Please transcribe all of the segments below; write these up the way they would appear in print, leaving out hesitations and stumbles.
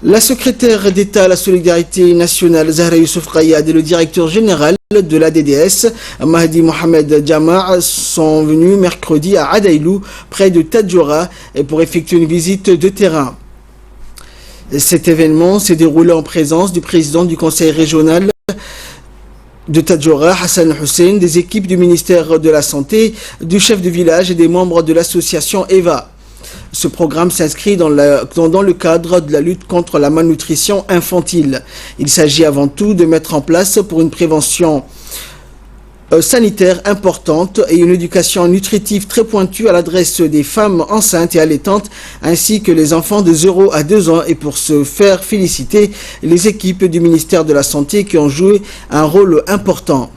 La secrétaire d'État à la solidarité nationale Zahra Youssouf Kayad et le directeur général de l'ADDS Mahdi Mohamed Jama' sont venus mercredi à Adaïlou, près de Tadjoura, pour effectuer une visite de terrain. Cet événement s'est déroulé en présence du président du conseil régional de Tadjoura, Hassan Hussein, des équipes du ministère de la Santé, du chef de village et des membres de l'association EVA. Ce programme s'inscrit dans le cadre de la lutte contre la malnutrition infantile. Il s'agit avant tout de mettre en place pour une prévention sanitaire importante et une éducation nutritive très pointue à l'adresse des femmes enceintes et allaitantes ainsi que les enfants de 0 à 2 ans, et pour se faire féliciter les équipes du ministère de la Santé qui ont joué un rôle important.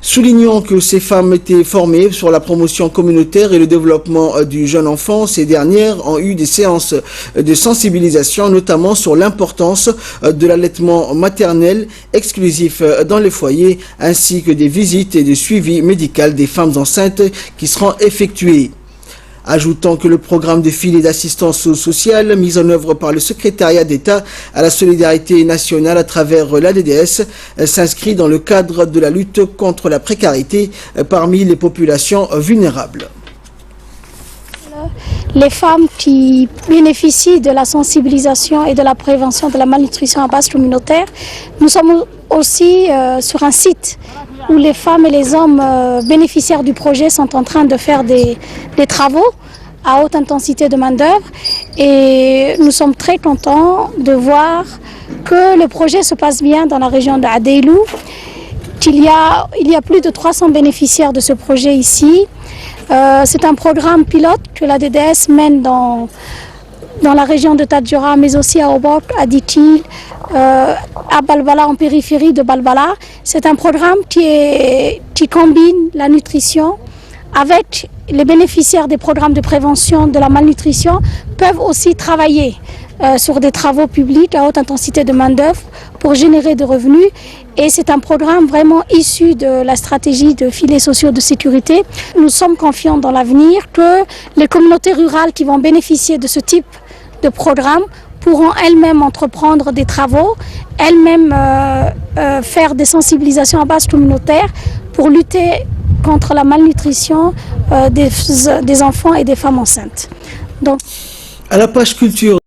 Soulignons que ces femmes étaient formées sur la promotion communautaire et le développement du jeune enfant. Ces dernières ont eu des séances de sensibilisation, notamment sur l'importance de l'allaitement maternel exclusif dans les foyers, ainsi que des visites et de suivi médical des femmes enceintes qui seront effectuées. Ajoutant que le programme de filet d'assistance sociale mis en œuvre par le secrétariat d'État à la solidarité nationale à travers l'ADDS s'inscrit dans le cadre de la lutte contre la précarité parmi les populations vulnérables. Les femmes qui bénéficient de la sensibilisation et de la prévention de la malnutrition à base communautaire, nous sommes aussi sur un site où les femmes et les hommes bénéficiaires du projet sont en train de faire des travaux à haute intensité de main-d'œuvre, et nous sommes très contents de voir que le projet se passe bien dans la région d'Adaïlou. Il y a plus de 300 bénéficiaires de ce projet ici. C'est un programme pilote que la DDS mène dans la région de Tadjoura, mais aussi à Obok, à Ditil, à Balbala, en périphérie de Balbala. C'est un programme qui combine la nutrition avec les bénéficiaires des programmes de prévention de la malnutrition peuvent aussi travailler sur des travaux publics à haute intensité de main-d'œuvre pour générer des revenus. Et c'est un programme vraiment issu de la stratégie de filets sociaux de sécurité. Nous sommes confiants dans l'avenir que les communautés rurales qui vont bénéficier de ce type de programme pourront elles-mêmes entreprendre des travaux, elles-mêmes faire des sensibilisations à base communautaire pour lutter contre la malnutrition des enfants et des femmes enceintes. Donc, à la page culture.